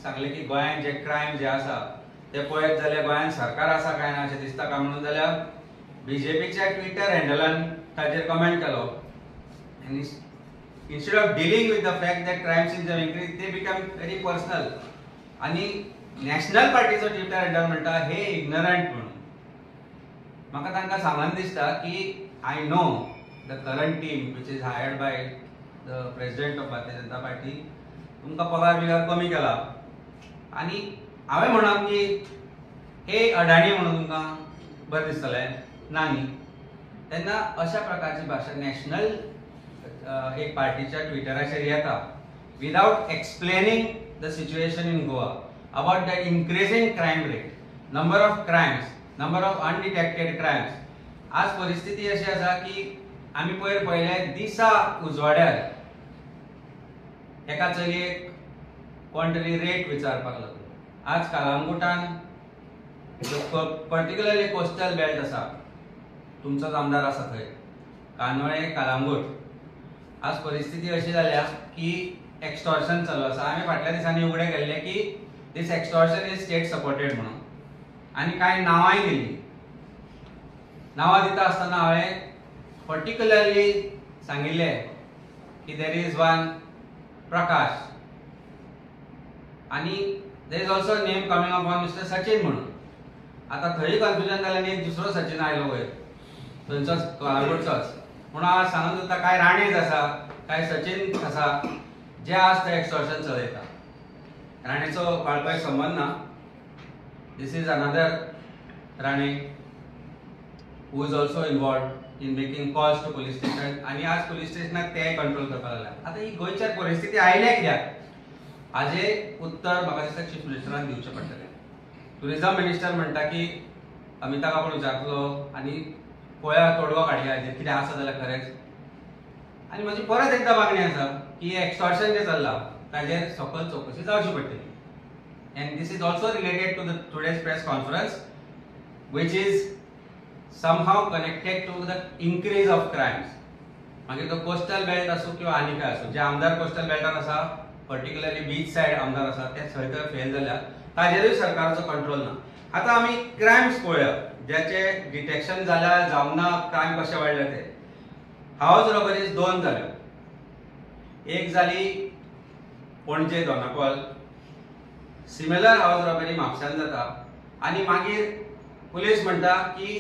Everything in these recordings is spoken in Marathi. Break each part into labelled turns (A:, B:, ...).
A: सांगले की गोंयांत जे क्रायम जे आसा ते पळयत जाल्यार गोंयांत सरकार आसा काय ना अशें दिसता काय म्हणून जाल्यार बीजेपीच्या ट्विटर हँडलान ताचेर कमेंट केलो आनी instead of dealing with the fact that crime scenes have increased, they become very personal. आणि नॅशनल पार्टीचो ट्विटर हँडल म्हणटा हे इग्नोरंट म्हणून. म्हाका तांकां सांगन दिसता की I know the current team which is hired by the president of Bharatiya Janata party तुमकां पगार बिगार कमी केला आनी हांवें म्हणप की हे अडाणी म्हणून तुमकां बरें दिसतलें ना न्ही. तेन्ना अशा प्रकारची भाशा नॅशनल एक पार्टीच्या ट्विटराचेर येता without explaining the situation in Goa about the increasing crime rate, number of crimes, number of undetected crimes. आज परिस्थिती अशी आसा की आमी पयर पळयले दिसा उजवाड्यार एका चलयेक कोण तरी रेट विचारपाक लागलो. आज कालांगुटान पर्टिक्युलरली कोस्टल बेल्ट आसा, तुमचोच आमदार आसा थंय कानोळे कालांगूट. आज परिस्थिती अशी जाल्या की एक्सटॉर्शन चालू आसा. हांवें फाटल्या दिसांनी उगडे केल्ले की दिस एक्सटॉर्शन इज स्टेट सपोर्टेड म्हणून आनी कांय नांवांय दिल्लीं. नांवां दिता आसतना हांवें पर्टिक्युलरली सांगिल्लें की देर इज वन प्रकाश आनी there is also name coming up on mister Sachin म्हणून. आतां थंय कन्फ्युजन जालें आनी एक दुसरो सचिन आयलो वयर थंयचोच कालांगूटचोच म्हणून हांव सांगून दिता काय राणेज आसा काय सचिन आसा जे आज थंय एक्सटॉर्शन चलयता. राणेचो बाळपाय संबंद ना. This is another Rane who is also involved in making calls to police station आनी आज पुलीस स्टेशनाक ते कंट्रोल करपाक लागल्या. आतां ही गोंयच्या परिस्थिती आयल्या कित्याक हाजे उत्तर म्हाका दिसता चीफ मिनिस्टरान दिवचें पडटलें. टुरिझम मिनिस्टर म्हणटा की अमिताभ आपूण विचारतलो आनी पळया तोडगो काडया हाजेर कितें आसा जाल्यार खरेंच. आनी म्हाजी परत एकदां मागणी आसा की एक्सटॉर्शन जें चल्लां ताजेर सकयल चवकशी जावची पडटली. And this is also related to the today's press conference which is somehow connected to the increase of crimes. मागीर तो कोस्टल बेल्ट आसूं किंवा आनी काय आसूं जे आमदार कोस्टल बेल्टान आसा पर्टिक्युलरली बीच सायड आमदार आसा ते खंय फेल जाल्या ताजेरूय सरकाराचो कंट्रोल ना. आतां आमी क्रायम्स पळोवया ज्याचे डिटेक्शन जाल्या जावं ना क्रायम कशे वाडले ते. हावज रॉबरीज 2 जाल्यो. एक जाली पणजे दोनापॉल, सिमिलर हावज रॉबरी म्हापशान जाता आनी मागीर पुलीस म्हणटा की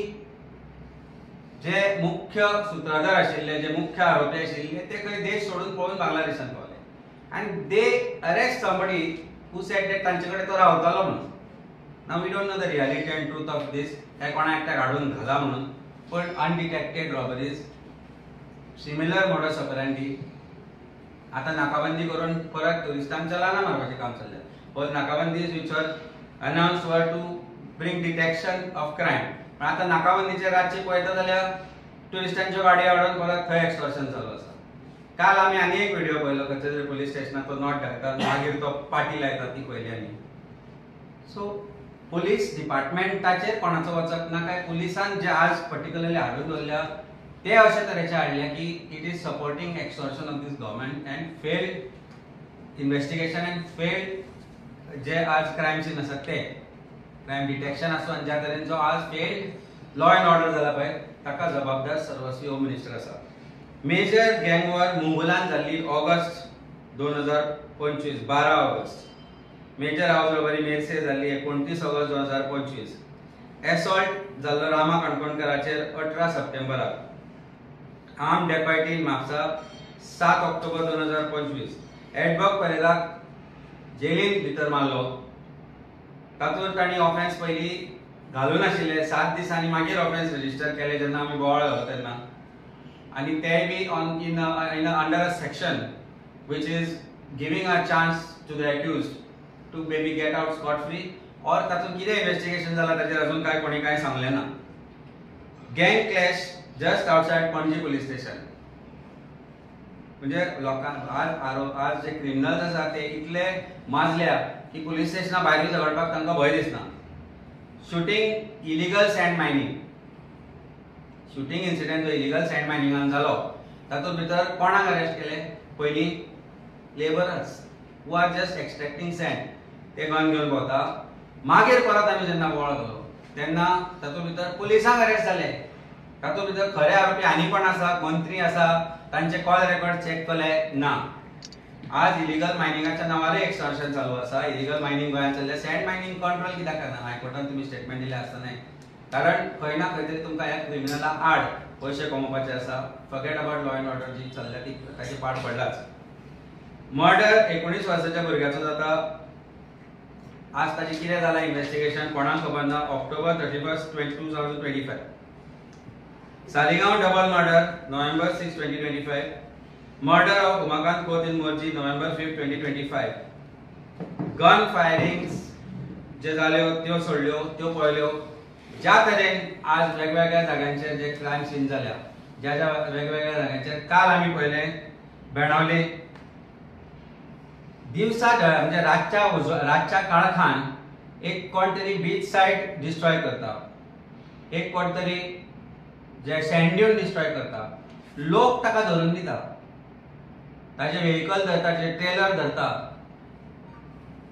A: जे मुख्य सूत्रधार आशिल्ले जे मुख्य आरोपी आशिल्ले ते खंय देश सोडून पळून बांगलादेशान पावले आनी they arrest somebody who said that तांचे कडेन तो रावतालो म्हणून. नाव we don't know the reality and truth of this. काय कोणा एकट्याक हाडून घाला म्हणून. पण undetected robberies similar modus operandi. आतां नाकाबंदी करून परत टुरिस्टांक चलाना मारपाचें काम चल्लें. बट नाकाबंदी which were announced were to bring detection of crime. पण आतां नाकाबंदीचे रातची पळयता जाल्यार टुरिस्टांच्यो गाडयो हाडून परत थंय एक्सटॉर्शन चालू आसा. काल आमी आनी एक व्हिडिओ पळयलो खंयच्या तरी पुलीस स्टेशनाक तो नॉट घालता मागीर तो पाटी लायता ती पळयली आमी. सो पुलीस डिपार्टमेंटाचेर कोणाचो वचप ना काय पुलिसान जे आज पर्टिक्युलरली हाडून दवरल्या ते अशे तरेचे हाडल्या की it is supporting extortion of this government and failed investigation and failed जे आज क्रायम सीन आसा ते क्रायम डिटेक्शन आसूं आनी ज्या तरेचो आज फेल्ड लॉ एंड ऑर्डर जाला पळय ताका जबाबदार सर्वस्वी होम मिनिस्टर आसा. मेजर गँग वॉर मुंबलान जाल्ली August 2025 12 August. Major house robbery Merces जाल्ली 29 ऑगस्ट 2025. एसॉल्ट जाल्लो रामा काणकोणकराचेर 18 सप्टेंबराक. Arm dacoity Mapusa 7 October 2025. एडवर्क परेलाक जेलीन भितर मारलो. तातूंत तांणी ऑफेन्स पयली घालून आशिल्ले 7 दीस आनी मागीर ऑफेन्स रजिस्टर केले जेन्ना आमी बोवाळ घालो तेन्ना. आनी ते be on in under a section which is giving a chance to the accused to maybe get out scot free or तातूंत कितें इन्व्हेस्टिगेशन जाला ताचेर अजून काय कोणी काय सांगलें ना. गँग clash just outside Panaji police station. म्हणजे लोकांक आज जे क्रिमिनल्स आसा ते इतले माजल्या की पुलीस स्टेशना भायर झगडपाक तांकां भंय दिसना. Shooting illegal sand mining. Shooting incident जो इलिगल सँड मायनिंगान जालो तातूंत भितर कोणाक अरेस्ट केले पयलीं labourers who are just extracting sand. ते गन घेवन भोंवता. मागीर परत आमी जेन्ना वळखलो तेन्ना तातूंत भितर पुलिसांक अरेस्ट जाले. तातूंत भितर खरे आरोपी आनी कोण आसा, मंत्री आसा, तांचे कॉल रेकॉर्ड चेक केले ना. आज इलिगल मायनिंगाच्या नांवार एक्सटॉर्शन चालू आसा. इलिगल मायनिंग गोंयांत चल्ले. सँड मायनिंग कंट्रोल कित्याक करना? हायकोर्टान तुमी स्टेटमेंट दिले आसतना. कारण खंय ना खंय तरी तुमकां ह्या क्रिमिनला आड पयशे कमोवपाचे आसा. Forget about law and order जी चल्ल्या ती ताची पाड पडलाच. मर्डर 19 वर्साच्या भुरग्याचो जाता. आज ताची कितें जालां इन्व्हेस्टिगेशन कोणाक खबर ना. October 31, 2025. Saligao double murder November 6, 2025. Murder of Umakant Koth in Morji November 5, 2025. Gun firings जे जाल्यो त्यो सोडल्यो त्यो पळयल्यो. ज्या तरेन आज वेगवेगळ्या जाग्यांचेर जे क्रायम सीन जाल्या, ज्या ज्या वेगवेगळ्या जाग्यांचेर काल आमी पळयलें बेणावले दिवसा म्हणजे रातच्या काळखान एक कोण तरी बीच सायड डिस्ट्रॉय करता, एक कोण तरी जे सँड ड्यून डिस्ट्रॉय करता. लोक ताका धरून दिता, ताजे व्हेहिकल धरता, जे ट्रेलर धरता.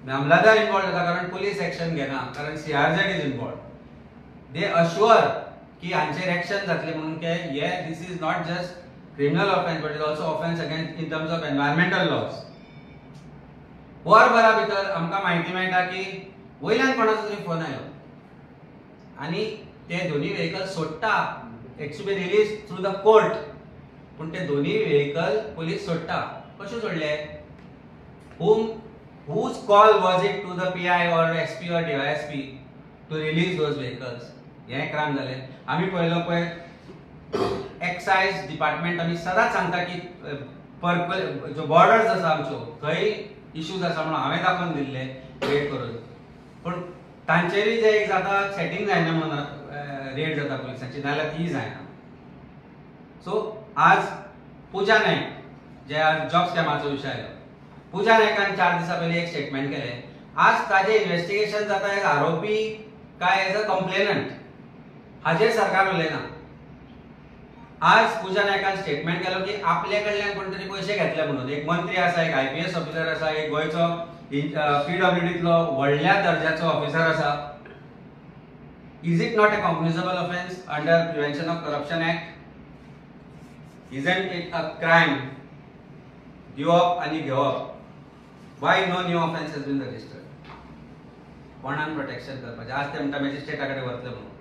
A: मामलादार इन्वॉल्व जाता कारण पुलीस एक्शन घेना, कारण CRZ is involve. They assure की हांचेर एक्शन जातले म्हणून के हे this is not just criminal offence but is also offence against in terms of environmental laws. वरभरा भितर आमकां म्हायती मेळटा की वयल्यान कोणाचो तरी फोन आयलो आनी ते दोनी व्हेहिकल सोडटा. It's to be release through the court. पूण ते दोनी व्हेहिकल पुलीस सोडटा. कशें सोडले? Whose call was it to the PI or SP or DYSP to release those vehicles? हे क्रायम जाले. आमी पळयलो पळय एक्सायज डिपार्टमेंट आमी सदांच सांगता की जो बॉर्डर्स आसा आमच्यो थंय इश्यूज आसा म्हणून हांवें दाखोवन दिल्ले रेड करून. पूण तांचेरूय जे एक जाता सेटींग जायना म्हणून रेड जाता पुलिसांची, नाल्यार ती जायना. सो आज पुजा नायक जे आज जॉब स्कॅमाचो विशय आयलो, पुजा नायकान 4 दिसा पयलीं एक स्टेटमेंट केलें. आज ताजे इन्व्हेस्टिगेशन जाता एक आरोपी काय एज अ कंप्लेनंट हाजेर सरकार उलयना. आज पुजा नायकान स्टेटमेंट केलो की आपले कडल्यान कोण तरी पयशे घेतले म्हणून. एक मंत्री आसा, एक IPS ऑफिसर आसा, एक गोंयचो PWDतलो व्हडल्या दर्जाचो ऑफिसर आसा. Is it not a cognizable offence under prevention of corruption act? Isn't it a crime दिवप आणि घेवप? Why no new offense has been registered? कोणान प्रोटेक्शन करपाचें? आज ते म्हणटा मॅजिस्ट्रेटा कडेन वतले म्हणून.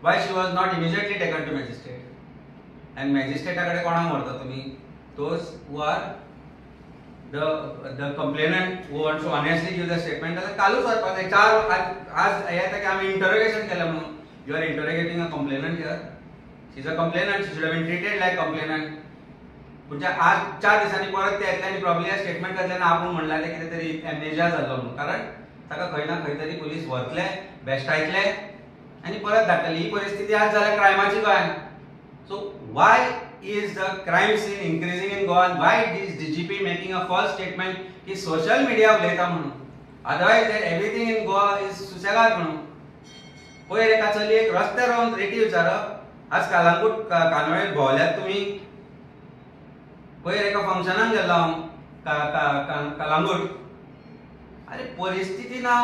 A: Why she was not immediately taken to magistrate? And मॅजिस्ट्रेटा कडेन कोणाक व्हरता तुमी? Those who are the complainant who wants to honestly give the statement. जाल्यार कालूच व्हरपाक जाय. 4 आज येता की आमी इंटरोगेशन केलें म्हणून. You are interrogating a complainant here. She is a complainant. She should have been treated like complainant. म्हणजे आज 4 दिसांनी परत ते येतले आनी प्रॉब्ली स्टेटमेंट करतले आपूण म्हणला ते कितें तरी एमनेजिया जाल्लो म्हणून. कारण ताका खंय ना खंय तरी पुलीस व्हरतले, बेश्टायतले आनी परत धाडटले. ही परिस्थिती आज जाल्या क्रायमाची गोंयांत. So why is the crime scene increasing in Goa? Why is DGP making a false statement की सोशल मिडिया उलयता म्हणून? Otherwise everything in Goa is सुसेगाद म्हणून. पयर एका चलयेक रस्त्यार रावन रेटी विचारप. आज कालांगूट कानोळेर भोंवल्यात तुमी? पयर एका फंक्शनाक गेल्लो हांव कालांगूट. अरे परिस्थिती ना.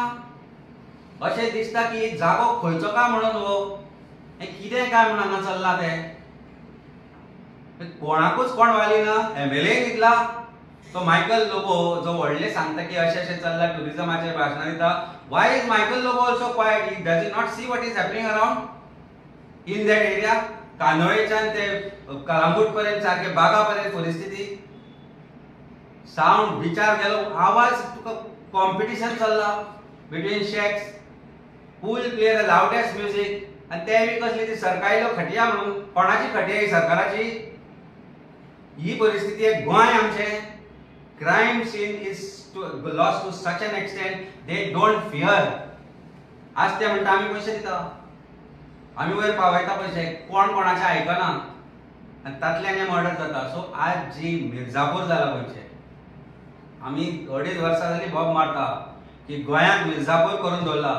A: अशें दिसता की जागो खंयचो काय म्हणून हो हें कितें काय म्हणून हांगा चल्लां तें. कोणाकूच कोण वाली ना. MLA दितला तो मायकल लोबो जो व्हडले सांगता की अशें अशें चल्लां, टुरिजमाचेर भाशणां दिता. Why is Michael Lobo also quiet? He does not see what is happening around in that area? कानोळेच्यान ते कलांगूट पर्यंत सारखे बागा पर्यंत परिस्थिती. साऊंड विचार गेलो, आवाज तुका कॉम्पिटिशन चल्ला between shacks. Who will play the loudest music? आनी ते बी कसली ती सरकायलो खटिया म्हणून. कोणाची खटिया ही सरकाराची? ही परिस्थिती आहे गोंय आमचें. Crime scene is lost to such an extent they don't fear. आज ते म्हणटा आमी पयशे दिता, आमी वयर पावयता पयशे, कोण कोणाचें आयकना आनी तातल्यान हें मर्डर जाता. सो आज जी मिर्झापूर जाला गोंयचें, आमी 2.5 वर्सां जालीं बोब मारता की गोंयांत मिर्झापूर करून दवरला.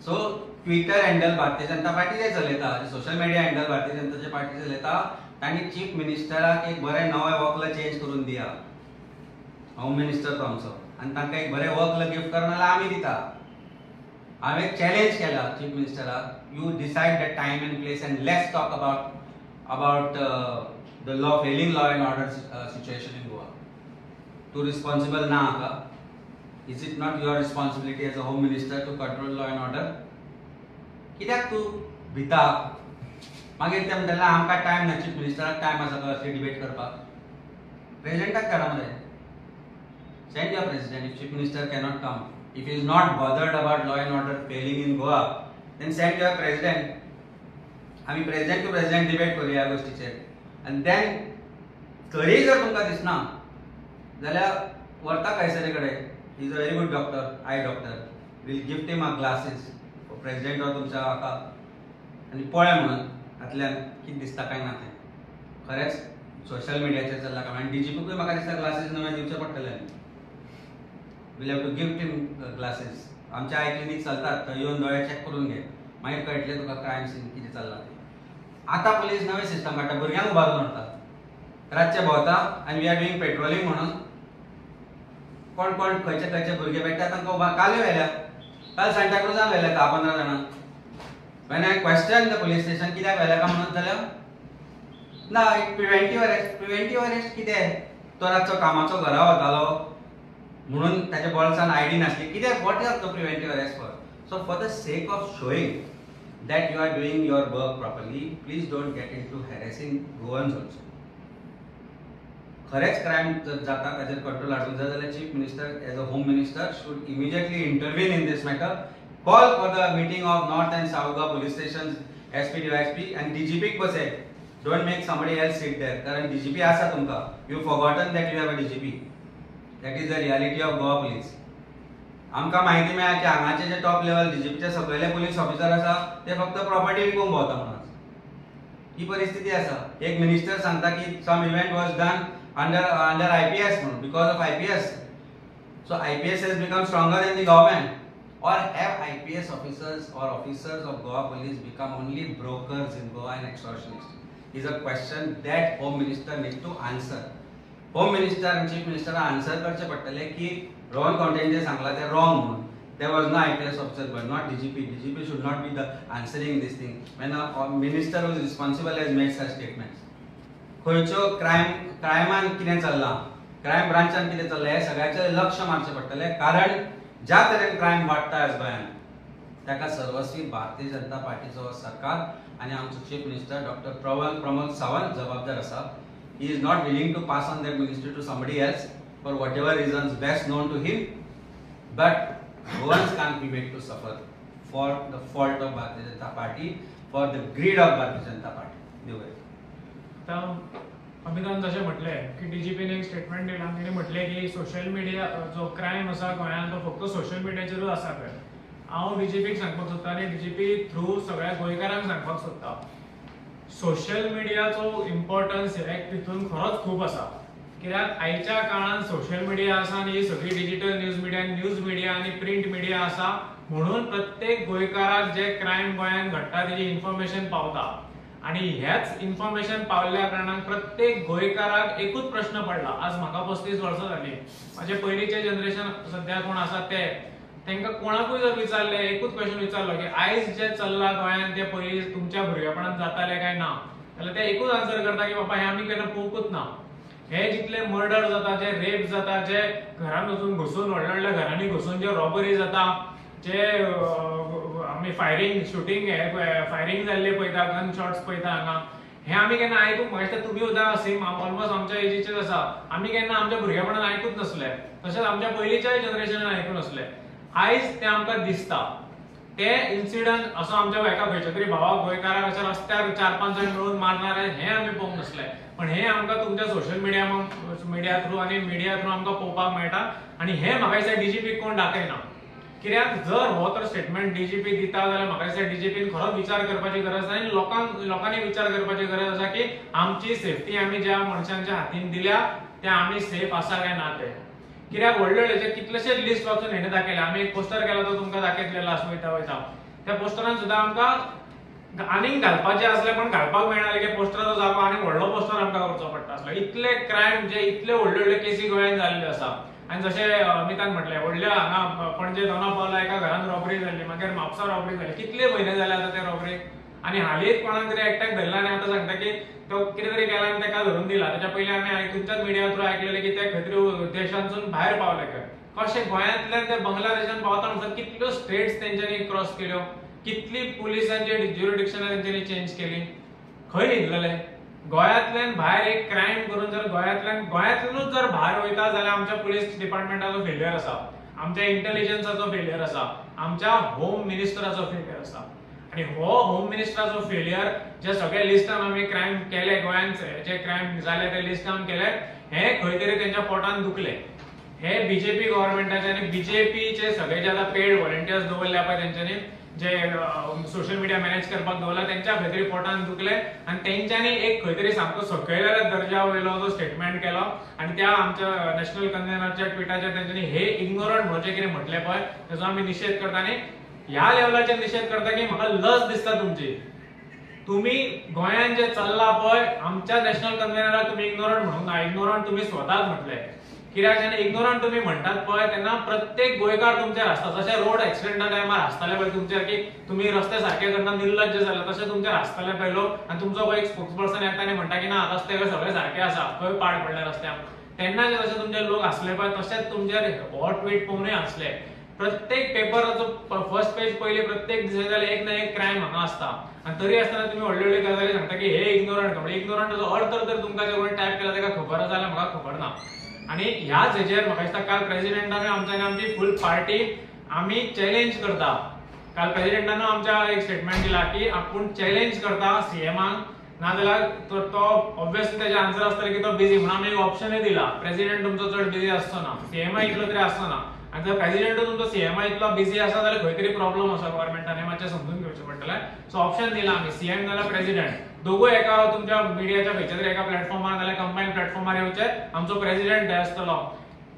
A: So Twitter handle Bharatiya Janata पार्टीचे चलयता, social media handle Bharatiya Janata party चलयता. तांणी चीफ मिनिस्टराक एक बरें नवें वक्ल चेंज करून दिया. होम मिनिस्टर तो आमचो आनी तांकां एक बरें वर्क गिफ्ट करना जाल्यार आमी दिता. हांवें एक चॅलेंज केला चीफ मिनिस्टराक, you decide the time and place and let's talk about the failing law and order situation in Goa. तूं रिस्पॉन्सिबल ना हाका? Is it not your responsibility as a home minister to control law and order? कित्याक तूं भिता? मागीर ते म्हणटले आमकां टायम ना, चीफ मिनिस्टराक टायम आसा काय असली डिबेट करपाक? प्रेसिडेंटाक करा मरे. Send your president. If chief minister cannot come, if he is not bothered about law and order failing in Goa, then send your president. आम्ही प्रेसिडेंट टू प्रेसिडेंट डिबेट करूया ह्या गोष्टीचेर. and then तरी जर तुमकां दिसना जाल्यार व्हरता कैसरे कडेन. He is a very good doctor, eye doctor. We'll gift him glasses president हो तुमच्या हाका आनी पळय म्हणून हातल्यान कितें दिसता काय ना तें. खरेंच सोशल मिडियाचेर चल्लां काय? आनी डीजीपीकूय म्हाका दिसता ग्लासेस नवे दिवचे पडटले. We'll have to gift him glasses. आमच्या आय क्लिनीक चलतात, थंय येवन दोळे चॅक करून घे, मागीर कळटलें तुका क्रायम सीन कितें चल्लां तें. आतां पुलीस नवें सिस्टम काडटा, भुरग्यांक उबारून व्हरता, रातचे भोंवता आनी वी आर डुईंग पेट्रोलिंग म्हणून कोण कोण खंयचे भुरगे मेळटा तांकां काल व्हेल्या. काल सांताक्रुजान व्हेल्या 10-15 जाणां. When I question the police station कित्याक व्हेल्या काय म्हणून जाल्यार ना, एक प्रिव्हेंटीव अरेस्ट कितें? तो रातचो कामाचो घरा वतालो म्हणून ताच्या बॉल्सान आयडी नासली. कित्याक? What is the preventive arrest for? So for the sake of showing that you are doing your work properly, please don't get into harassing Goans also. खरेच क्राइम जर जाता ताजेर कंट्रोल हाडूंक जाय जाल्यार chief minister age a home minister should immediately intervene in this matter. Call for the meeting of North and South Goa police stations, SP, DYSP and DGP को say don't make somebody else sit there. कारण DGP आसा तुमका. You forgotten that you have a DGP. That is the reality of Goa police. आमकां माहिती मेळ्ळा की हांगाचे जे टॉप लेवल डीजीपीचे सगळे पुलीस ऑफिसर आसा ते फक्त प्रॉपर्टी विकूंक भोंवता म्हणून. ही परिस्थिती आसा. एक मिनिस्टर सांगता की some event was done under IPS म्हणून, because of IPS. So IPS has become stronger than the government. Or have IPS officers or officers of Goa police become only brokers in Goa and extortionists? Is a question that Home Minister need to answer. Home Minister and Chief Minister answer करचे पडटले की रोहन कॉन्टेन जे सांगला ते रॉंग म्हणून. There was no IPS officer but not DGP. DGP should not be the answering this thing when a minister who is responsible has made such statements. खंयच्यो क्रायमान कितें चल्लां, क्रायम ब्रांचान कितें चल्लां हे सगळ्याचेर लक्ष मारचें पडटलें. कारण ज्या तरेन क्रायम वाडटा आयज गोंयांत ताका सर्वस्वी भारतीय जनता पार्टीचो सरकार आनी आमचो chief minister doctor Pramod Sawant जबाबदार आसा. He is not willing to pass on that ministry to somebody else for whatever reasons best known to him. But Goans can't be made to suffer for the fault of Bharatiya Janata Party, for the greed of Bharatiya Janata Party.
B: आता अमितान जशें म्हटलें की डीजीपीने एक स्टेटमेंट दिला. तिने म्हटलें की सोशल मिडिया जो क्रायम आसा गोंयांत तो फक्त सोशल मिडियाचेरूच आसा खंय. हांव डीजीपीक सांगपाक सोदता आनी डीजीपी थ्रू सगळ्या गोंयकारांक सांगपाक सोदता, सोशल मिडियाचो इम्पॉर्टन्स तितून खरोच खूब आसा. कित्याक आयच्या काळान सोशल मिडिया आसा आनी ही सगळी डिजिटल न्यूज मिडिया आनी प्रिंट मिडिया आसा म्हणून प्रत्येक गोंयकाराक जे क्रायम गोंयांत घडटा तेजी इन्फॉर्मेशन पावता. आनी हेच इन्फॉर्मेशन पावल्ल्या कारणान प्रत्येक गोंयकाराक एकूच प्रश्न पडला. आज म्हाका 35 वर्सां जाली. म्हाजे पयलींचे जनरेशन सद्या कोण आसा ते तांकां कोणाकूय जर विचारलें एकूच क्वेश्चन विचारलो की आयज जे चल्लां गोंयांत ते पयलीं तुमच्या भुरगेपणांत जाताले काय ना, जाल्यार ते एकूच आन्सर करता की बाबा हें आमी केन्ना पळोवंकूच ना. हे जितले मर्डर जाता, जे रेप जाता, जे घरान वचून घुसून व्हडल्या व्हडल्या घरांनी घुसून जे रॉबरी जाता, जे आमी फायरिंग जाल्ले पळयता, गन शॉट्स पळयता हांगा, हे आमी केन्ना आयकूंक म्हाका तुमी सुद्दां सेम ऑलमोस्ट आमच्या एजीचेच आसा. आमी केन्ना आमच्या भुरगेपणांत आयकूच नासले. तशेंच आमच्या पयलींच्याय जनरेशनान आयकूं नासले. आयज ते आमकां दिसता. ते इन्सिडंट असो आमच्या एका खंयच्या तरी भावाक गोंयकाराक अशें रस्त्यार 4-5 जाण मेळून मारनारे हे आमी पळोवंक नासले. पण हे आमकां तुमच्या सोशल मिडिया थ्रू आनी मिडिया थ्रू आमकां पळोवपाक मेळटा. आनी हे म्हाका दिसता डीजीपीक कोण दाखयना. कित्याक जर हो तर स्टेटमेंट डीजीपी दिता जाल्यार म्हाका दिसता डीजीपीन खरोच विचार करपाची गरज आसा आनी लोकांनी विचार करपाची गरज आसा की आमची सेफ्टी आमी ज्या मनशांच्या हातीन दिल्या ते आमी सेफ आसा काय ना ते. कित्याक व्हडले व्हडले कितलेशेच लिस्ट वाचून हेणे दाखयले. आमी एक पोस्टर केला तो तुमकां दाखयतले लास्ट वयता त्या पोस्टरान सुद्दां आमकां आनीक घालपाचें आसलें पण घालपाक मेळनासलें की पोस्टराचो जागो आनी व्हडलो पोस्टर आमकां करचो पडटा आसलो. इतले क्रायम जे इतले व्हडले व्हडले केसी गोंयांत जाल्ल्यो आसा आणि जशें अमितान म्हटलें व्हडल्या हांगा पणजे दोना पावला एका घरान रॉबरी जाल्ली, मागीर म्हापसा रॉबरी जाली, कितले म्हयने जाले आतां ते रॉबरीक. आनी हालींच कोणाक तरी एकट्याक धरला आनी आतां सांगता की तो कितें तरी केला आनी ताका धरून दिला. ताच्या पयलीं आमी तुमच्याच मिडिया थ्रू आयकलेलें की ते खंय तरी देशांतसून भायर पावले खंय. कशें गोंयांतल्यान ते बांगलादेशान पावता म्हणसर कितल्यो स्टेट्स तेंच्यांनी क्रॉस केल्यो, कितली पुलिसांची ज्युरिडिक्शनां तेंच्यांनी चेंज केली, खंय न्हिदलेले. गोंयांतल्यान भायर एक क्रायम करून जर गोंयांतल्यानूच जर भायर वयता जाल्यार आमच्या पुलीस डिपार्टमेंटाचो फेल्युअर आसा, आमच्या इंटेलिजन्साचो फेल्युअर आसा, आमच्या होम मिनिस्टराचो फेल्युअर आसा. आणि हो होम मिनिस्टराचो फेल्युअर जे सगळे लिस्टान आमी क्रायम केले गोंयांत, जे क्रायम जाले ते लिस्टान केले, हे खंय तरी तेंच्या पोटान दुखले. हे बीजेपी गव्हर्नमेंटाचे आनी बीजेपीचे सगळे जे आतां पेड व्हॉलंटियर्स दवरल्या पळय तेंच्यांनी, जे सोशल मिडिया मॅनेज करपाक दवरला, तेंच्या खंय तरी पोटान दुखले आनी तेंच्यांनी एक खंय तरी सामको सकयलेल्या दर्जा वयलो जो स्टेटमेंट केलो. आनी त्या आमच्या नॅशनल कन्व्हेनरच्या ट्विटाचेर तेंच्यांनी हे इग्नोरंट म्हणून जे कितें म्हटलें पळय तेजो आमी निशेध करता. आनी ह्या लेवलाचेर निशेध करता की म्हाका लज दिसता तुमची. तुम्ही गोंयांत जे चल्ला पळय, आमच्या नॅशनल कन्व्हेनराक तुम्ही इग्नोरंट म्हणूंक ना, इग्नोरंट तुम्ही स्वताच म्हटले. कित्याक जेन्ना इग्नोरंट तुम्ही म्हणटात पळय तेन्ना प्रत्येक गोंयकार तुमचेर आसता. जशें रोड एक्सिडेंटा टायमार आसताले पळय तुमचेर की तुम्ही रस्ते सारके करना निर्लज्ज जाले, तशें तुमचेर आसताले पळय लोक. आनी तुमचो कोण एक स्पोक्सपर्सन येता आनी म्हणटा की ना रस्ते सगळे सारके आसा, खंय पाड पडले रस्त्याक. तेन्ना जे जशे तुमचे लोक आसले पळय तशेंच तुमचेर हो ट्वीट पळोवनूय आसले. प्रत्येक पेपराचो फर्स्ट पेज पयलीं प्रत्येक दिसा जाल्यार एक ना एक क्रायम हांगा आसता. आनी तरी आसतना तुम्ही व्हडल्यो व्हडल्यो गजाली सांगता की हे इग्नोरंट. म्हणजे इग्नोरंटाचो अर्थ तर तुमकां जे कोणी टायप केला ताका खबर आसा जाल्यार म्हाका खबर ना. आनी ह्याच हेजेर म्हाका दिसता काल प्रेसिडेंटान आमची फुल पार्टी आमी चॅलेंज करता. काल प्रेसिडेंटान आमच्या एक स्टेटमेंट दिला की आपूण चॅलेंज करता सीएमाक, नाजाल्यार तो ऑब्वियसली तेजे आन्सर आसतले की तो बिझी म्हणून आमी एक ऑप्शनूय दिला. प्रेसिडेंट तुमचो चड बिझी आसचो ना, सीएमआय इतलो तरी आसचो ना. आनी जर प्रेसिडेंट तुमचो सीएमआय इतलो बिझी आसा जाल्यार खंय तरी प्रॉब्लम आसा गव्हर्नमेंटान, हे मातशें समजून घेवचें पडटलें. सो ऑप्शन दिला आमी, सीएम नाल्यार प्रेसिडेंट दोगूय एका तुमच्या मिडियाच्या खंयच्या तरी एका प्लॅटफॉर्मार नाल्यार कंबायन प्लॅटफॉर्मार येवचे. आमचो प्रेसिडेंट हे आसतलो,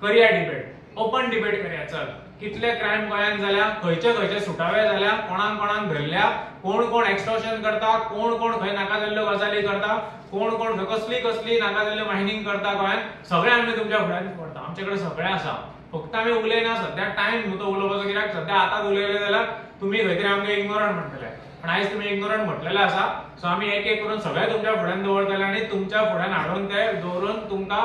B: करुया डिबेट, ओपन डिबेट करुया. चल कितले क्रायम गोंयांत जाल्या, खंयचे सुटावे जाल्या, कोणाक धरल्या, कोण एक्सटॉर्शन करता, कोण खंय नाका जाल्ल्यो गजाली करता, कोण कसली नाका जाल्ल्यो मायनिंग करता गोंयांत, सगळें आमी तुमच्या फुड्यान करता. आमचे कडेन सगळें आसा, फक्त आमी उलयना. सद्या टायम न्हू तो उलोवपाचो, कित्याक सद्या आतांच उलयले जाल्यार तुमी खंय तरी आमकां इग्नोरंट म्हणटले. पण आयज तुमी इग्नोरंट म्हटलेले आसा. सो आमी एक एक करून सगळे तुमच्या फुड्यान दवरतले आनी तुमच्या फुड्यान हाडून ते दवरून तुमकां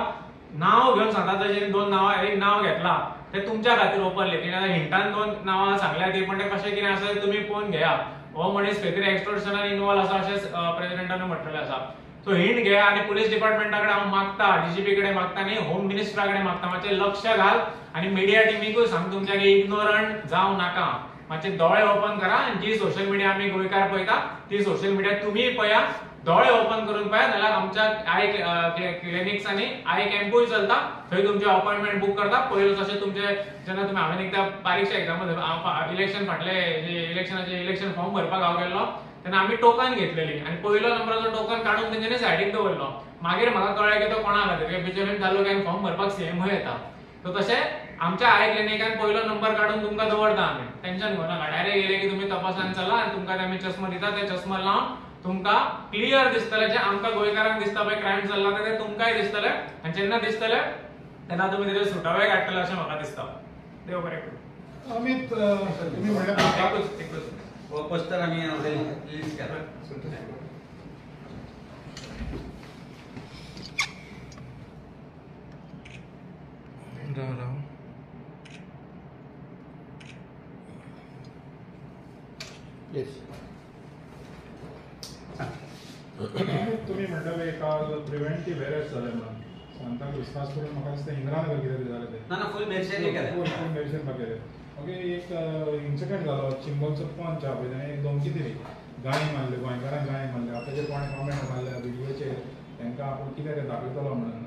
B: नांव घेवन सांगता. जशें दोन नांवां, एक नांव घेतला ते तुमच्या खातीर ओपनली, कित्याक हिंटान दोन नांवां सांगल्या ती, पण ते कशें कितें आसा ते तुमी पळोवन घेया. हो मनीस खंय तरी एक्सटॉर्शनान इन्वॉल्व आसा अशें प्रेसिडेंटान म्हटलेलें आसा. सो हिंट घेया आनी पुलीस डिपार्टमेंटा कडेन हांव मागता, डीजीपी कडेन मागता आनी होम मिनिस्टरा कडेन मागता, मातशें लक्ष घाल आनी मिडिया टिमीकूय सांग तुमच्या की इग्नोरंट जावं नाका. मातशे दोळे ओपन करा आनी जी सोशल मिडिया आमी गोंयकार पळयता ती सोशल मिडिया तुमी पळया, दोळे ओपन करून पळया. नाल्यार आमच्या आय क्लिनिक्स आनी आय कॅम्पूय चलता, थंय तुमचे अपॉइंटमेंट बूक करता. पयलो जशें तुमचे जेन्ना तुमी हांवें एकदा बारीकशें एग्जांपल, इलेक्शन फाटले जे इलेक्शन फॉर्म भरपाक हांव गेल्लो तेन्ना आमी टोकन घेतलेली आनी पयलो नंबराचो टोकन काडून तेंच्यांनी सायडीक दवरलो. मागीर म्हाका कळ्ळें की तो कोणा खातीर, बिचोलीन तालुक्यान फॉर्म भरपाक सीएमूय येता. सो तशें आमच्या आय क्लिनिकान पयलो नंबर काडून तुमकां दवरता आमी, टेन्शन घेवनाका. डायरेक्ट येयले की तुमी तपासान चला आनी तुमकां आमी चश्मा दिता, ते चश्मा लावन तुमकां क्लियर दिसतलें जे आमकां गोंयकारांक दिसता पळय क्रायम जाल्ला ते तुमकांय दिसतलें. आनी जेन्ना दिसतलें तेन्ना तुमी तेजे सुटावे काडटले अशें म्हाका दिसता. देव बरें करूं.
C: अमित, तुम्ही म्हणल्यार
A: एकूच पोस्टर आमी रिलीज केला.
C: तुम्ही म्हणटा काल प्रिव्हेंटिव्ह अरेस्ट जाले म्हणून सांता क्रिस्तास करून म्हाका दिसता इंदिरानगर कितें तरी जालें तें.
A: ना फुल मेर्शेन केलें.
C: फुल मेर्शेन केलें. ओके, एक इन्सिडेंट जालो चिंबलचो पंच आहा पळय ताणें एक दोनकी तरी गाय मारले, गोंयकारांक गाय मारले. आतां जे कोणें कॉमेंट मारल्या व्हिडिओचेर तांकां आपूण कितें तें दाखयतलो म्हणून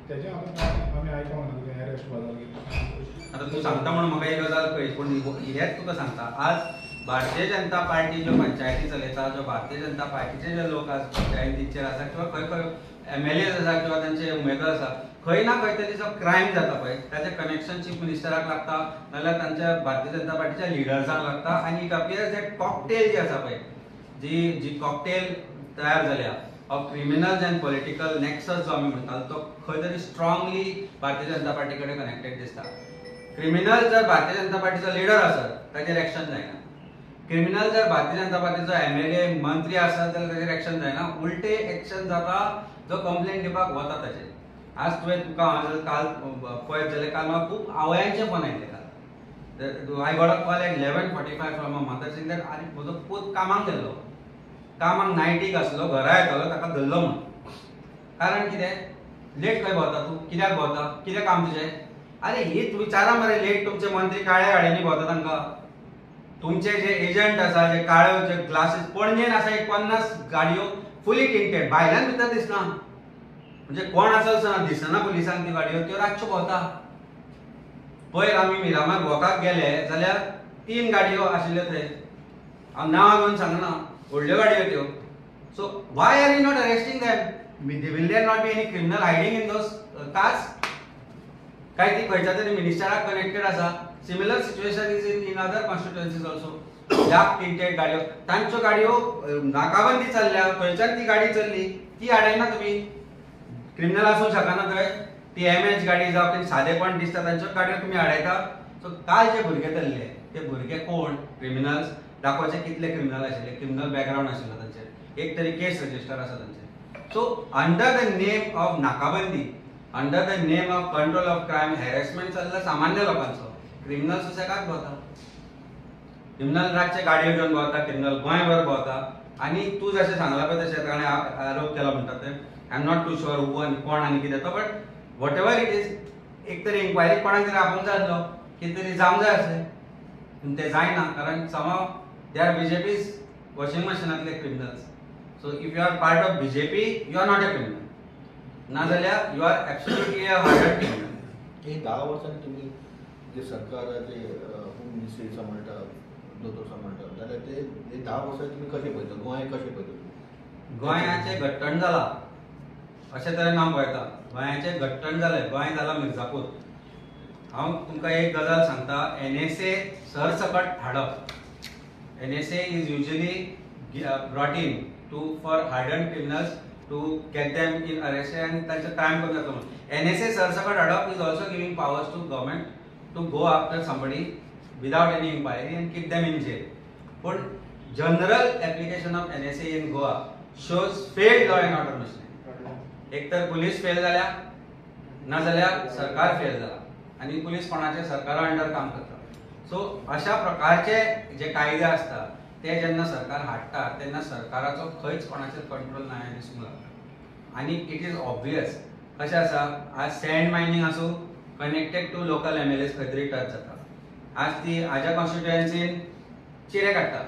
C: तेजें आमी आयकोंक ना तुवें अरेस्ट बदल केलें.
A: आतां तूं सांगता म्हणून म्हाका एक गजाल कळ्ळी, पूण हेच तुका सांगता, आज भारतीय जनता पार्टी ज्यो पंचायती चलयता, ज्यो भारतीय जनता पार्टीचे जे लोक आज पंचायतीचेर आसा किंवा खंय एमएलए आसा किंवा तांचे उमेदवार आसा, खंय ना खंय तरी जो क्रायम जाता पळय ताचें कनेक्शन चीफ मिनिस्टराक लागता, नाल्यार तांच्या भारतीय जनता पार्टीच्या लिडर्सांक लागता. आनी इट अपियर्स दॅट कॉकटेल जी आसा पळय, जी कॉकटेल तयार जाल्या of criminals and political nexus जो आमी म्हणटालो तो खंय तरी स्ट्रॉंगली भारतीय जनता पार्टी कडेन कनेक्टेड दिसता. क्रिमिनल जर भारतीय जनता पार्टीचो लिडर आसत ताचेर एक्शन जायना. क्रिमिनल जर भारतीय जनता पार्टीचो MLA मंत्री आसत जाल्यार ताचेर एक्शन जायना. उलटे एक्शन जाता जो कंप्लेंट दिवपाक वता ताचेर. आज तुका काल पळयत जाल्यार काल म्हाका खूब आवयांचे फोन आयिल्ले काल. I got a call at 11:45 from a mother saying that अरे म्हजो पूत कामाक गेल्लो, कामाक नायटीक आसलो, घरा येतालो ताका धरलो म्हणून. कारण कितें? लेट खंय भोंवता तूं? कित्याक भोंवता? कितें काम तुजें? अरे हीच विचारा मरे लेट तुमचे मंत्री काळ्या गाडयांनी भोंवता तांकां. तुमचे जे एजंट आसा जे काळ्यो जे ग्लासीस पणजेन आसा एक 50 गाडयो फुली टिंटेड भायल्यान भितर दिसना. म्हणजे कोण आसा दिसना पुलिसांक त्यो गाडयो त्यो रातच्यो भोंवता. पयर आमी मिरामार वॉकाक गेले जाल्यार 3 गाडयो आशिल्ल्यो थंय. हांव नांव घेवन सांगना, व्हडल्यो गाडयो त्यो. So why are you not arresting them? Will there not be any criminal hiding in those cars? काय ती खंयच्या तरी मिनिस्टराक कनेक्टेड आसा? Similar situation is in other constituencies also. Black tinted गाडयो, तांच्यो गाडयो नाकाबंदी चल्ल्या, खंयच्यान ती गाडी चल्ली ती हाडयना तुमी. क्रिमिनल आसूंक शकना थंय. ती MH गाडी जावं ती सादेपण दिसता तांच्यो गाडयो तुमी हाडयता. सो काल जे भुरगे धरले ते भुरगे कोण? क्रिमिनल्स. दाखोवचे कितले क्रिमिनल आशिल्ले, क्रिमिनल बॅकग्राऊंड आशिल्लो तांचेर. एक तरी केस रजिस्टर आसा तांचेर. So under the name of nakabandi, under the name of control of crime harassment चल्ला सामान्य लोकांचो. क्रिमिनल सुसेगाद भोंवता. क्रिमिनल रातचे गाडयो घेवन भोंवता, क्रिमिनल गोंयभर भोंवता. आनी तूं जशें सांगला पळय तशें ताणें आरोप केलो म्हणटा ते I am not too sure who आनी कोण आनी कितें तो, but whatever it is एक तरी इन्क्वायरी कोणाक तरी आपोवंक जाय आसलो, कितें तरी जावंक जाय आसलें. पूण तें जायना कारण somehow they are BJP's washing मशिनांतले criminals. So if you are part of BJP you are not a criminal. नाजाल्यार you are absolutely a harder criminal.
D: हे 10 वर्सांनी तुम्ही जे सरकाराचे होम मिनिस्ट्रीचा म्हणटा दोतोरसा म्हणटा जाल्यार ते 10 वर्सांनी तुम्ही कशें पळयता? गोंय कशें पळयता?
A: गोंयाचें घट्टण जाला अशें तरेन हांव पळयता. गोंयाचें घट्टण जालें. गोंय जाला मिर्जापूर. हांव तुमकां एक गजाल सांगता. NSA सरसकट हाडप. NSA is usually brought in to for hardened criminals to get them in arrest आनी तांचो क्रायम कमी जातलो म्हणून. NSA सरसकट हाडप is also giving powers to government to go after somebody without any inquiry and keep them in jail. पूण general application of NSA in Goa shows failed law and order machinery. एक तर पुलीस फेल जाल्या, नाजाल्यार सरकार फेल जाला. आनी पुलीस कोणाचे? सरकारा अंडर काम करता. सो अशा प्रकारचे जे कायदे आसता ते जेन्ना सरकार हाडटा तेन्ना सरकाराचो खंयच कोणाचेर कंट्रोल ना हें दिसूंक लागता. आनी इट इज ऑब्वियस कशें आसा, आज सँड मायनिंग आसूं कनेक्टेड टू लोकल MLAs खंय तरी टच जाता. आज ती हाज्या कॉन्स्टिट्युएन्सीन चिरे काडटा.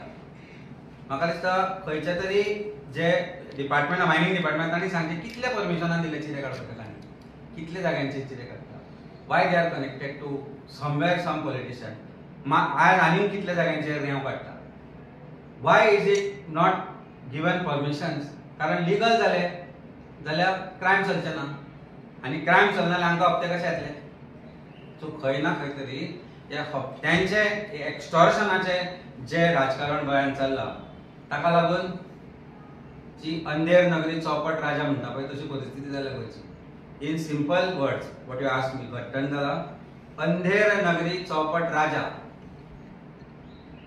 A: म्हाका दिसता खंयचे तरी जे डिपार्टमेंट मायनिंग डिपार्टमेंट तांणी सांगलें कितले परमिशनां दिले चिरे काडपाक तांणी, कितले जाग्यांचेर चिरे काडटा. Why they are connected to somewhere some politician. आज आनीक कितले जाग्यांचेर रेंव काडटा. Why is it not given permissions? कारण लिगल जाले जाल्यार क्रायम चलचें ना. आनी क्रायम चलना जाल्यार हांकां हप्ते कशे येतले? सो खंय ना खंय तरी ह्या हप्त्यांचे एक्स्टॉर्शनाचे जे राजकारण गोंयांत चल्लां ताका लागून जी अंधेर नगरी चौपट राजा म्हणटा पळय तशी परिस्थिती जाल्या गोंयची. In simple words what you ask me, घट्टण जाला. अंधेर नगरी चौपट राजा.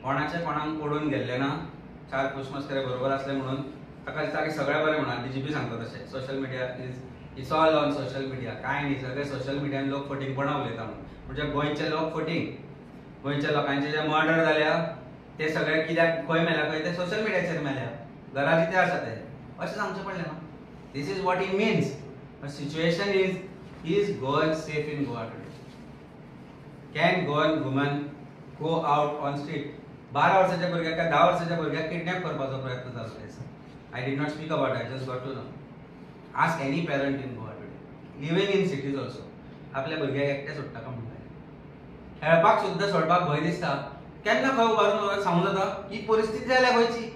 A: कोणाचे कोणाक पडून गेल्ले ना. 4 कुसमस्करे बरोबर असले म्हणून ताका दिसता की सगळे बरें म्हणा. DGP सांगता तशें social media is all on social media. कांय न्ही, सगळे सोशल मिडियान लोक फटींगपणां उलयता म्हणून. म्हणजे गोंयचे लोक फटींग. गोंयच्या लोकांचे जे मर्डर जाल्या ते सगळे कित्याक खंय मेल्या खंय ते सोशल मिडियाचेर मेल्या. घरा जिते आसा ते अशें सांगचें पडलें ना. This is what it means. Situation is Goa safe in Goa today. Can Goan woman go out on street? 12 वर्साच्या भुरग्याक काय 10 वर्साच्या भुरग्याक किडनॅप करपाचो प्रयत्न जालो. I did not speak about it, just got to know. Ask any parent in Goa today living in cities also आपल्या भुरग्याक एकटे सोडटा काय म्हणटा. खेळपाक सुद्दां सोडपाक भंय दिसता. केन्ना खंय उबारून सांगूं जाता ही परिस्थिती जाल्या गोंयची.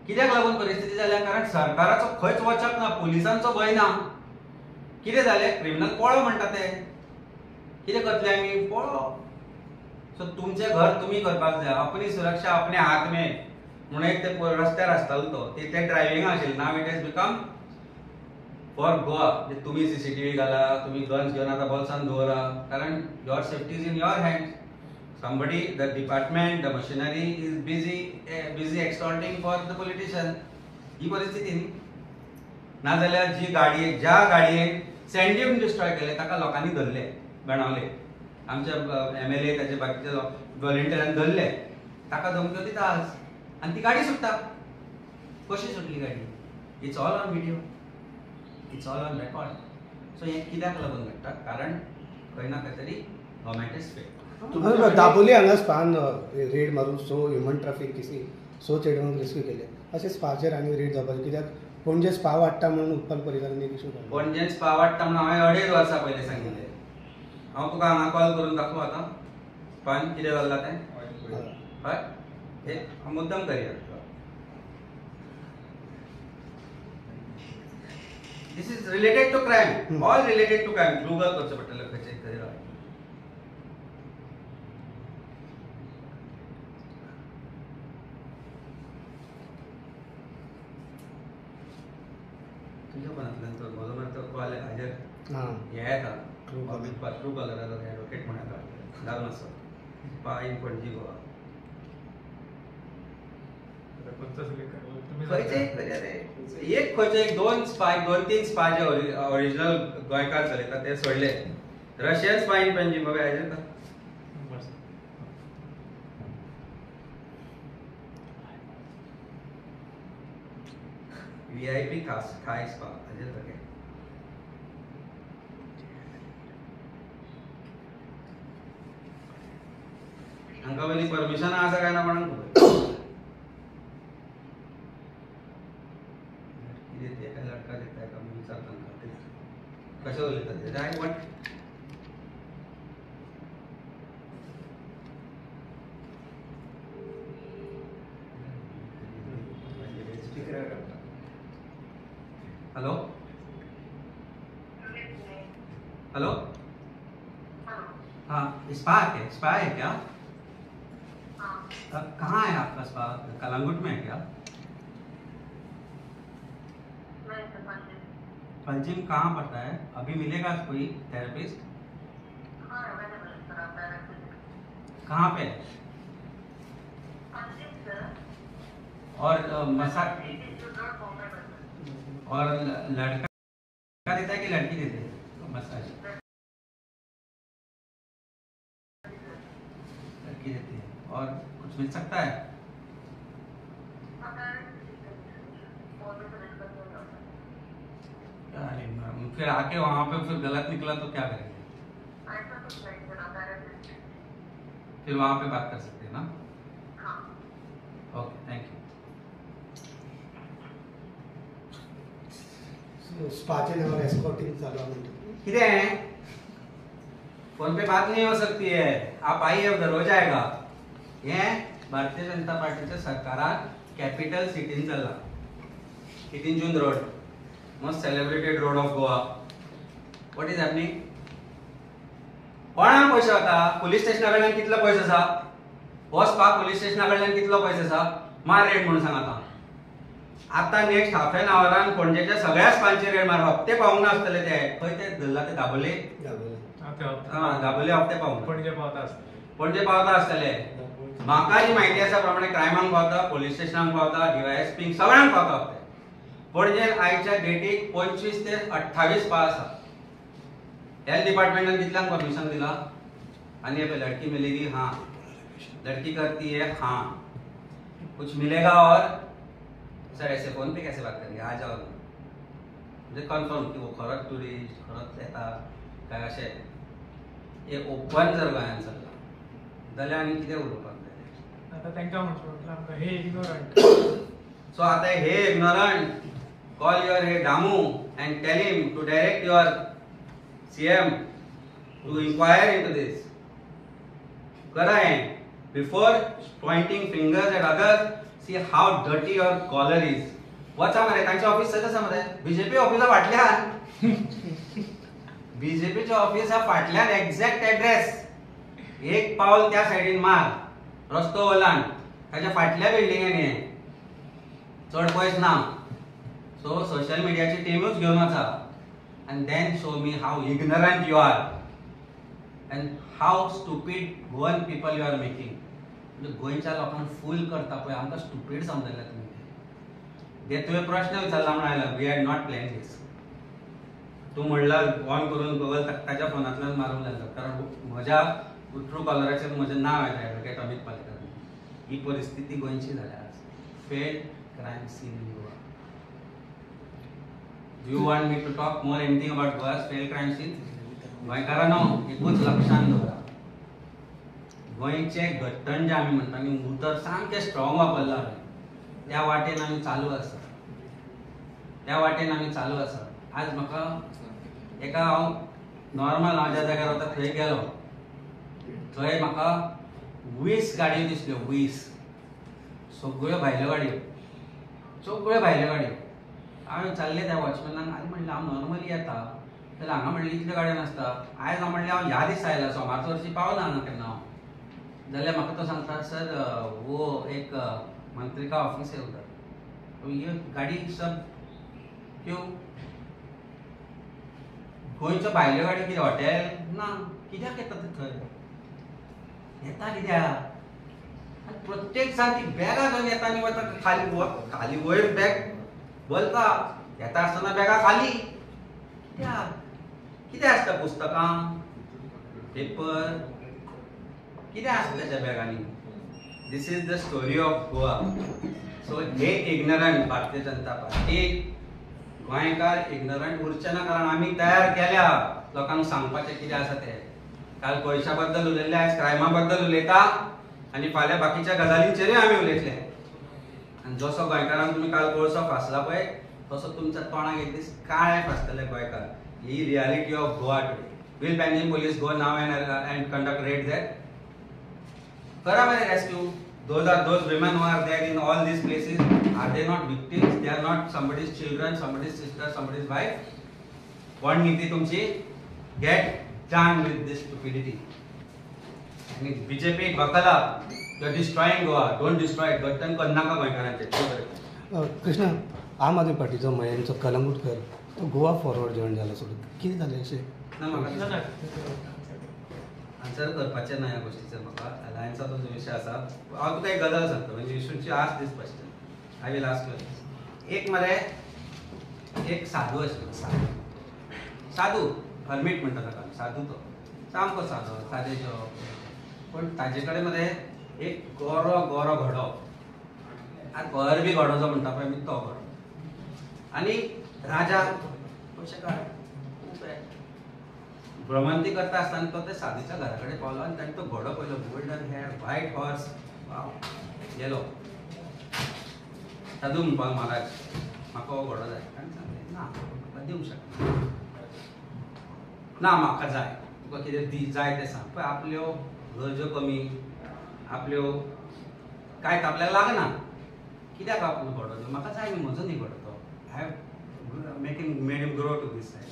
A: कित्याक लागून परिस्थिती जाल्या? कारण सरकाराचो खंयच वचप ना, पुलिसांचो भंय ना. कितें जालें? क्रिमिनल पळो म्हणटा ते. कितें करतले आमी? पळो. सो तुमचें घर तुमी करपाक जाय. अपनी सुरक्षा अपने हात में. म्हणून एक ते रस्त्यार आसतालो तो ते ड्रायव्हिंग आशिल्लो. Now it has become for Goa. तुम्ही CCTV घाला, तुम्ही गन्स घेऊन आता बोल्सान दवरा, कारण your safety is in your hand. Somebody, the department, the machinery is busy extorting for the politician. ही परिस्थिती न्ही. नाजाल्यार ज्या गाडयेक सँड्यूम डिस्ट्रॉय केले ताका लोकांनी धरले, बेणावले. आमच्या MLA ताचे बाकीचे व्हॉलंटियरांनी धरले, ताका धमक्यो दिता आज, आनी ती गाडी सुटता. कशी सुटली गाडी? It's all on video, it's all on record. So हे कित्याक लागून घडटा? कारण खंय ना खंय तरी गव्हर्मेंट इज फेल.
E: दाबोली हांगा स्पान रेड मारून सो ह्युमन ट्रॅफिक सो चेडवांक रेस्क्यू केले. अशें स्पाचेर आनी रेड जावपाचे कित्याक पणजे स्पा वाडटा म्हणून उत्पल परिकारान एक इशू काडलो.
A: पणजेन स्पा वाडटा म्हणून हांवें 2.5 वर्सां पयलीं सांगिल्लें. हांव तुका हांगा कॉल करून दाखोव आतां स्पान कितें जाल्लां तें. हय, हे मुद्दम करया. This is related to crime, all related to crime. Google करचें पडटलें खंयचें तरी. तुझ्या फोनांतल्यान तो म्हजो मरे तो कॉल हाजेर हे येता, ट्रू कलराचो एडवोकेट म्हण येता, घाल मातसो. Spa in Panaji Goa. खंयचे 2-3 स्पा जे ओरिजिनल गोंयकार चलयता ते सोडले. रशियन स्पा इन पणजी बाबा हाजेर VIP खाय स्पा हाजेर सगळे. हांकां पयलीं परमिशन आसा काय ना कोणाक खबर. कितें ते काय लडका दिता एका विचारतना कशें उलयता ते आय वॉन्ट. हेलो हेलो, हाँ स्पा है क्या? कहाँ है आपका स्पा? कलांगुट में है क्या? पंजिम कहाँ पड़ता है? अभी मिलेगा कोई थेरेपिस्ट? कहाँ पे? और मसाज और लड़का देता है कि लड़की देती है मसाज? लड़की देती है. और कुछ मिल सकता है? अरे फिर आके वहां पे फिर गलत निकला तो क्या करेंगे? फिर वहां पे बात कर सकते हैं ना? Okay, thank you.
E: स्पाचे नावावर एस्कॉर्टिंग चालू आहे म्हणतो.
A: किधर है? फोन पे बात नहीं हो सकती है. आप आइए उधर हो जाएगा. ये भारतीय जनता पार्टीच्या सरकारात कॅपिटल सिटीन चल्ला. 18 June road, most celebrated road of Goa. What is happening? कोणाक पैसे वता? पुलीस स्टेशना कडल्यान कितलो पैसे आसा? हो स्पा पुलीस स्टेशना कडल्यान कितलो पैसे आसा? मार रेट म्हणून सांग आता. आता नेक्स्ट हाफ एन आवरान पणजेच्या सगळ्या स्पांचे रेट मार. हप्ते पावूंक नासतले ते. खंय ते धरला ते दाबोले? दाबोले हप्ते पावूंक. पणजे पावता आसतले. म्हाका जी माहिती आसा प्रमाणे क्रायमांक पावता, पोलीस स्टेशनाक पावता, DYSP सगळ्यांक पावता हप्ते. पणजेन आयच्या डेटीक 25 ते 28 स्पा आसा. हेल्थ डिपार्टमेंटान कितल्यांक परमिशन दिला? आणि ये लड़की मिलेगी, हाँ लड़की करती है, हाँ कुछ मिलेगा. और सर ऐसे फोन पे कैसे बात करेंगे? आ जाओ. म्हणजे कन्फर्म की वो खरंच टुरिस्ट खरंच येता काय अशें. हे ओपन जर गोंयांत चल्ला जाल्यार आनी कितें उलोवपाक जाय?
B: आता तांकां म्हणटा आमकां हे इग्नोरंट.
A: सो आता हे इग्नोरंट कॉल युअर हे Damu and tell him to direct your CM to inquire into this. करा हे before pointing fingers at others. See how dirty your collar is. वचा मरे तांचे ऑफिस थंयच आसा मरे. बीजेपी ऑफिसा फाटल्यान. बीजेपीच्या ऑफिसा फाटल्यान एक्झॅक्ट एड्रेस. एक पावल त्या सायडीन मार, रस्तो ओलांड, ताच्या फाटल्या बिल्डिंगेन ये. चड पयस ना. सो सोशल मिडियाची टीमूच घेवन वचा and then show me how ignorant you are and how stupid Goan people you are making. म्हणजे गोंयच्या लोकांक फूल करता पळय आमकां स्टुपीड समजयला तुमी. ते तुवें प्रश्न विचारला म्हणून आयला वी हॅड नॉट प्लॅन दीस. तूं म्हणला ऑन करून गूगल ताच्या फोनांतल्यान मारूंक लागला कारण म्हज्या ट्रू कॉलराचेर म्हजें नांव येता एडवोकेट अमित पालेकर. ही परिस्थिती गोंयची जाल्या आज. फेड crime seen in Goa. Do you want me to talk more anything about Goa's failed crime scene? गोंयकारांनो एकूच लक्षांत दवरा. गोंयचे घट्टण जे आमी म्हणटा न्ही उतर सामकें स्ट्रॉंग वापरला त्या वाटेन आमी चालू आसा. त्या वाटेन आमी चालू आसा. आज म्हाका एका हांव नॉर्मल हांव ज्या जाग्यार वता थंय गेलो. थंय म्हाका 20 गाडयो दिसल्यो. 20 सगळ्यो भायल्यो गाडयो. सगळ्यो भायल्यो गाडयो. हांवें विचारलें त्या वॉचमॅनाक आनी म्हणलें हांव नॉर्मली येता जाल्यार हांगा म्हणलें इतल्यो गाडयो नासता. आयज हांव म्हणलें हांव ह्या दिसा आयला सोमारचो वर्सी पावना हांगा केन्ना हांव. जाल्यार म्हाका तो सांगता सर वो एक मंत्री का ऑफिस है उधर ये गाडी सब क्यों. गोंयच्यो भायल्यो गाडयो कितें हॉटेल ना कित्याक येता ते थंय येता कित्याक. प्रत्येक जाण ती बॅगां घेवन येता आनी वता खाली वयर बॅग बोलता येता आसतना बॅगा खाली कित्याक. कितें आसता पुस्तकां पेपर कितें आसता तेज्या बॅगांनी. This is the story of Goa. So हे इग्नरंट भारतीय जनता पार्टी गोंयकार इग्नरंट उरचे ना कारण आमी तयार केल्या लोकांक सांगपाचें कितें आसा तें. काल पयशा बद्दल उलयल्ले आयज क्रायमा बद्दल उलयता आनी फाल्यां बाकीच्या गजालींचेरूय आमी उलयतले. आनी जसो गोंयकारांक तुमी काल कोळसो फासला पळय तसो तुमच्या तोंडाक एक दीस काळे फासतले गोंयकार. ही reality of Goa today. Will Panjim police go now and conduct raid there. करा मरे rescue. those women who are there in all these places, are they not victims? They are not somebody's children, somebody's sister, somebody's wife. कोण नीती तुमची. Get done with this stupidity. आणि बीजेपी बकला you are destroying Goa. Don't destroy. गट्टन करनाका गोंयकारांचे.
E: कृष्णा आम आदमी पार्टीचो मयांचो कलंगूटकर तो गोवा फॉरवर्ड जॉईन जाला सोडून कितें जालें अशें.
A: ना म्हाका आन्सर करपाचें ना ह्या गोश्टीचेर. म्हाका अलायन्साचो जो विशय आसा हांव तुका एक गजाल सांगता म्हणजे you should ask this question. I will ask you. एक मरे एक साधू आशिल्लो. साधू हर्मीट म्हणटा ताका साधू. तो सामको सादो सादेचो पण ताजे कडेन मरे एक गोरो गोरो घोडो. आतां घर बी घोडो जो म्हणटा पळय आमी तो घोडो. आनी राजा पयशे काड भ्रमंती करता आसतना तो त्या साधूच्या घरा कडेन पावलो आनी ताणें तो घोडो पळयलो. Golden hair white horse. Wow गेलो. साधू म्हणपाक महाराज म्हाका हो घोडो जाय. ताणें सांगलें ना म्हाका दिवंक शकना. ना म्हाका जाय. तुका कितें दी जाय तें सांग. पळय आपल्यो गरजो कमी आपल्यो कांयच आपल्याक लागना. कित्याक आपलो घोडो दिवं. म्हाका जाय न्ही म्हजो न्ही घोडो तो. I have made him grow to this side.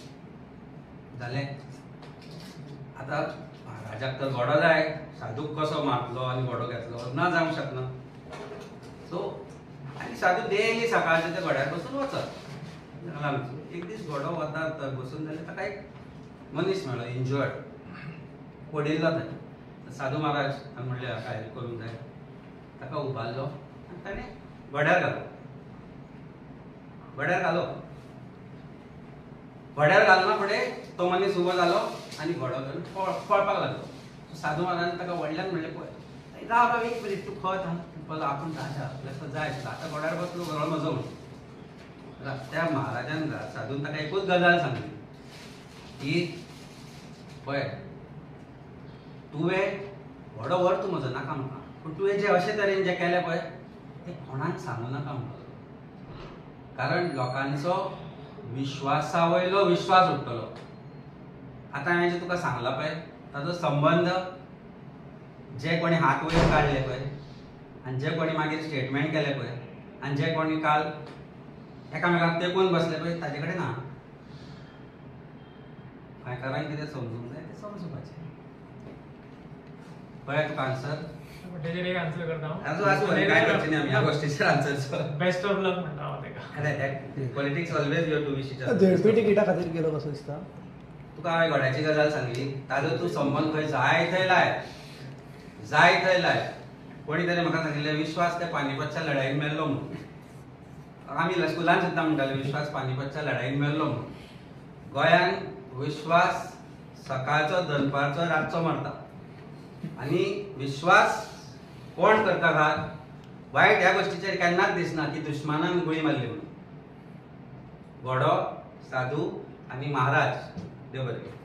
A: जालें. आतां महाराजाक तर घोडो जाय. साधूक कसो मारतलो आनी घोडो घेतलो ना जावंक शकना. सो आनी साधू डेली सकाळचे त्या घोड्यार बसून वचत. एक दीस घोडो वता बसून जाल्यार ताका एक मनीस मेळ्ळो इंजर्ड पडिल्लो थंय. साधू महाराज हांवें म्हणलें हाका हेल्प करूंक जाय. ताका उबारलो आनी ताणें घोड्यार घालो. घोड्यार घालो. घोड्यार घालना फुडें तो मनीस उबो जालो आनी घोडो घेवन पळपाक लागलो. साधू महाराजान ताका व्हडल्यान म्हणलें पळय राव राव एक मिनीट तूं खत बोलो आपूण राजा आपल्याक तो जाय आसलो. आतां घोड्यार बसलो घोडो म्हजो म्हणून. त्या महाराजान साधून ताका एकूच गजाल सांगली की पळय तुवें व्हडो व्हर तूं म्हजो नाका म्हाका पूण तुवें जे अशे तरेन जें केलें पळय तें कोणाक सांगूं नाका म्हणलो. कारण लोकांचो विश्वासा वयलो विश्वास उरतलो. आतां हांवें जें तुका सांगलां पळय ताजो संबंद जे कोणी हात वयर काडले पळय आनी जे कोणी मागीर स्टेटमेंट केले पळय आनी जे कोणी काल एकामेकाक तेंकून बसले पळय ताजे कडेन ना. गोंयकारांक कितें समजूंक जाय तें समजुपाचें. कळ्ळें तुका आन्सर.
B: तेजेर एक आन्सर करता
A: असं काय करचे नाही आम्ही या गोष्टीचेर आन्सर
B: बेस्ट ऑफ लक म्हणटा हांव तेका
A: politics always you to wish
E: ZP तिकिटा खातीर गेलो कसो दिसता?
A: तुका हांवें घोड्याची गजाल सांगली ताजो तूं संबंद खंय जाय थंय लाय कोणी तरी म्हाका सांगिल्लें विश्वास ते पानिपतच्या लढाईन मेल्लो म्हणून आमी स्कुलान सुद्दां म्हणटाले विश्वास पानिपतच्या लढाईन मेल्लो म्हणून गोंयान विश्वास सकाळचो दनपारचो रातचो मरता आनी विश्वास कोण करता घात वायट ह्या गोष्टीचेर केन्नाच दिसना की दुश्मनान गुळी मारली म्हणून घोडो साधू आनी महाराज देव बरें